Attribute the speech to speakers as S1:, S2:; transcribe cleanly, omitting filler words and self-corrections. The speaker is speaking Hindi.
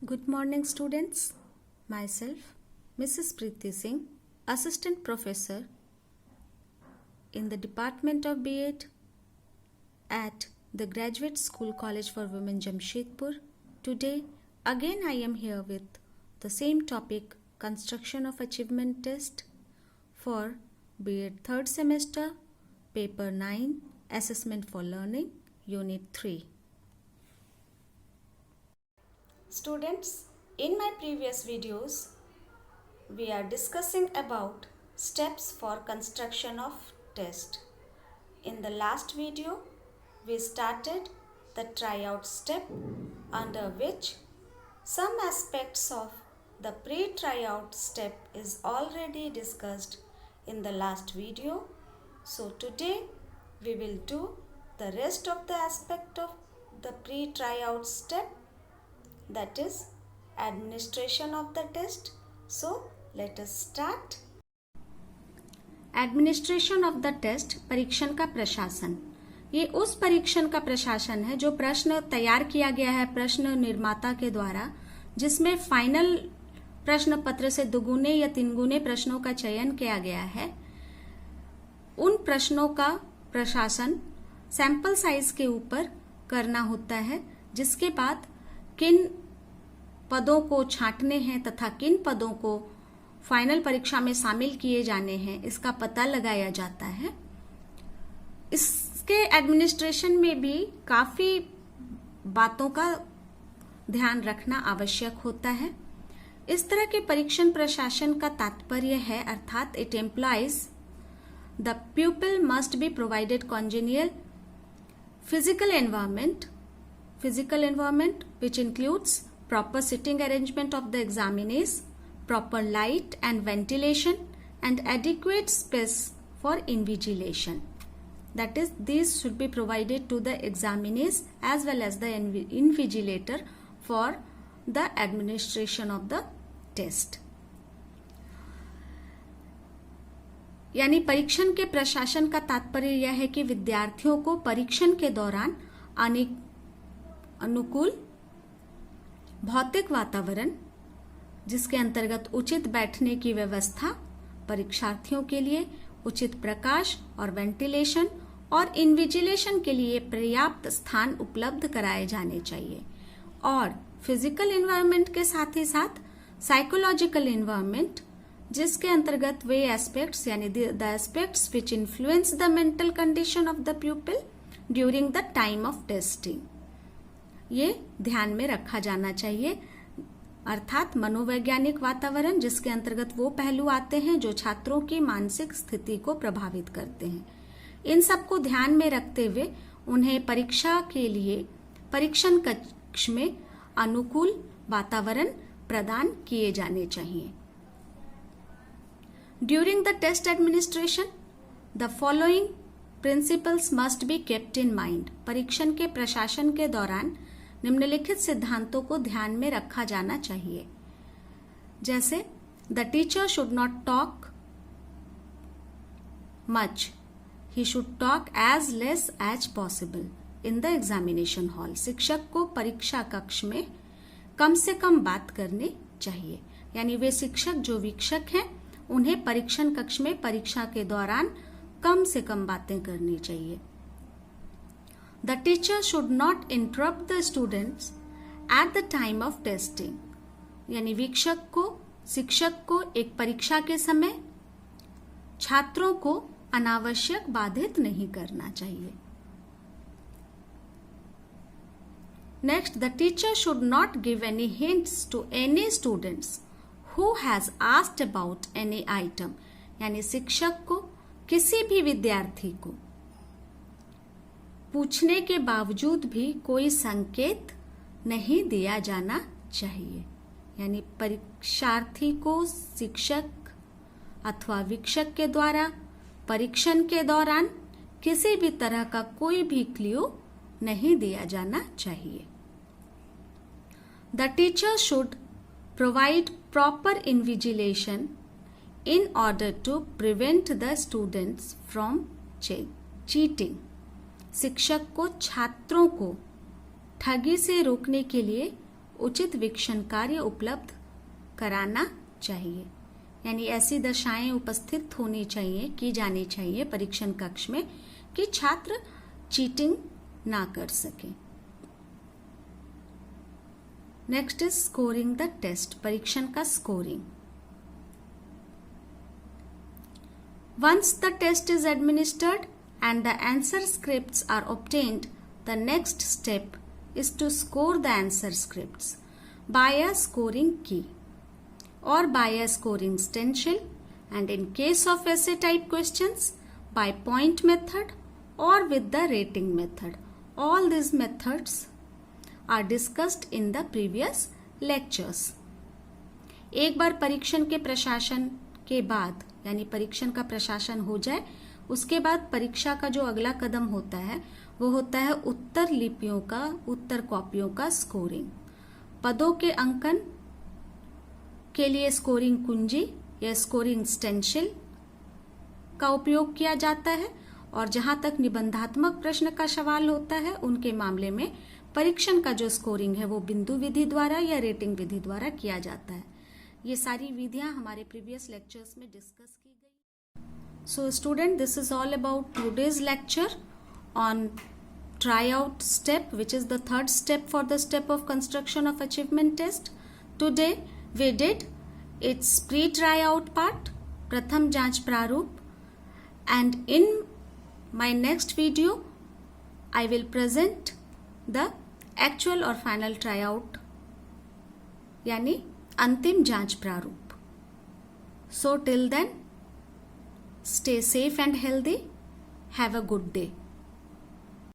S1: Good morning, students. Myself, Mrs. Preeti Singh, Assistant Professor in the Department of B.Ed at the Graduate School College for Women, Jamshedpur. Today, again I am here with the same topic, Construction of Achievement Test for B.Ed third semester, Paper 9, Assessment for Learning, Unit 3. Students, in my previous videos, we are discussing about steps for construction of test. In the last video, we started the tryout step, under which some aspects of the pre-tryout step is already discussed in the last video. So today we will do the rest of the aspect of the pre-tryout step, that is administration of the test. So let us start. Administration of the test, परीक्षण का प्रशासन। ये उस परीक्षण का प्रशासन है जो प्रश्न तैयार किया गया है प्रश्न निर्माता के द्वारा, जिसमें फाइनल प्रश्न पत्र से दुगुने या तिनगुने प्रश्नों का चयन किया गया है। उन प्रश्नों का प्रशासन सैंपल साइज के ऊपर करना होता है, जिसके बाद किन पदों को छांटने हैं तथा किन पदों को फाइनल परीक्षा में शामिल किए जाने हैं, इसका पता लगाया जाता है। इसके एडमिनिस्ट्रेशन में भी काफी बातों का ध्यान रखना आवश्यक होता है। इस तरह के परीक्षण प्रशासन का तात्पर्य है, अर्थात it employees the प्यूपिल must be provided कॉन्जेनियल physical environment which includes proper sitting arrangement of the examinees, proper light and ventilation, and adequate space for invigilation. That is, these should be provided to the examinees as well as the invigilator for the administration of the test. यानी परीक्षण के प्रशासन का तात्पर्य यह है कि विद्यार्थियों को परीक्षण के दौरान अनुकूल भौतिक वातावरण, जिसके अंतर्गत उचित बैठने की व्यवस्था, परीक्षार्थियों के लिए उचित प्रकाश और वेंटिलेशन और इन्विजिलेशन के लिए पर्याप्त स्थान उपलब्ध कराए जाने चाहिए। और फिजिकल एनवायरनमेंट के साथ ही साथ साइकोलॉजिकल एनवायरनमेंट, जिसके अंतर्गत वे एस्पेक्ट्स यानी the aspects which influence the mental condition of the प्यूपिल during the time of testing, ये ध्यान में रखा जाना चाहिए। अर्थात मनोवैज्ञानिक वातावरण, जिसके अंतर्गत वो पहलू आते हैं जो छात्रों की मानसिक स्थिति को प्रभावित करते हैं। इन सबको ध्यान में रखते हुए उन्हें परीक्षा के लिए परीक्षण कक्ष में अनुकूल वातावरण प्रदान किए जाने चाहिए। During the test administration the following principles must be kept in mind. परीक्षण के प्रशासन के दौरान निम्नलिखित सिद्धांतों को ध्यान में रखा जाना चाहिए, जैसे the teacher should not talk much, he should talk as less as possible in the examination hall. शिक्षक को परीक्षा कक्ष में कम से कम बात करनी चाहिए, यानी वे शिक्षक जो वीक्षक हैं उन्हें परीक्षण कक्ष में परीक्षा के दौरान कम से कम बातें करनी चाहिए। The teacher should not interrupt the students at the time of testing. यानी शिक्षक को एक परीक्षा के समय छात्रों को अनावश्यक बाधित नहीं करना चाहिए। Next, the teacher should not give any hints to any students who has asked about any item. यानी शिक्षक को किसी भी विद्यार्थी को पूछने के बावजूद भी कोई संकेत नहीं दिया जाना चाहिए। यानी परीक्षार्थी को शिक्षक अथवा वीक्षक के द्वारा परीक्षण के दौरान किसी भी तरह का कोई भी क्लू नहीं दिया जाना चाहिए। The teacher should provide proper invigilation in order to prevent the students from cheating. शिक्षक को छात्रों को ठगी से रोकने के लिए उचित वीक्षण कार्य उपलब्ध कराना चाहिए। यानी ऐसी दशाएं उपस्थित होनी चाहिए, की जानी चाहिए परीक्षण कक्ष में कि छात्र चीटिंग ना कर सके। Next is scoring the test, परीक्षण का scoring. Once the test is administered and the answer scripts are obtained, the next step is to score the answer scripts by a scoring key or by a scoring stencil, and in case of essay type questions by point method or with the rating method. All these methods are discussed in the previous lectures. एक बार परीक्षण के प्रशासन के बाद, यानी परीक्षण का प्रशासन हो जाए, उसके बाद परीक्षा का जो अगला कदम होता है वो होता है उत्तर लिपियों का, उत्तर कॉपियों का स्कोरिंग। पदों के अंकन के लिए स्कोरिंग कुंजी या स्कोरिंग स्टेंशिल का उपयोग किया जाता है, और जहां तक निबंधात्मक प्रश्न का सवाल होता है उनके मामले में परीक्षण का जो स्कोरिंग है वो बिंदु विधि द्वारा या रेटिंग विधि द्वारा किया जाता है। ये सारी विधियां हमारे प्रीवियस लेक्चर्स में डिस्कस की गई। So student, this is all about today's lecture on try out step, which is the third step for the step of construction of achievement test. Today we did its pre try out part, प्रथम जांच प्रारूप, and in my next video I will present the actual और फाइनल ट्राई आउट, यानी अंतिम जांच प्रारूप। So till then, stay safe and healthy. Have a good day.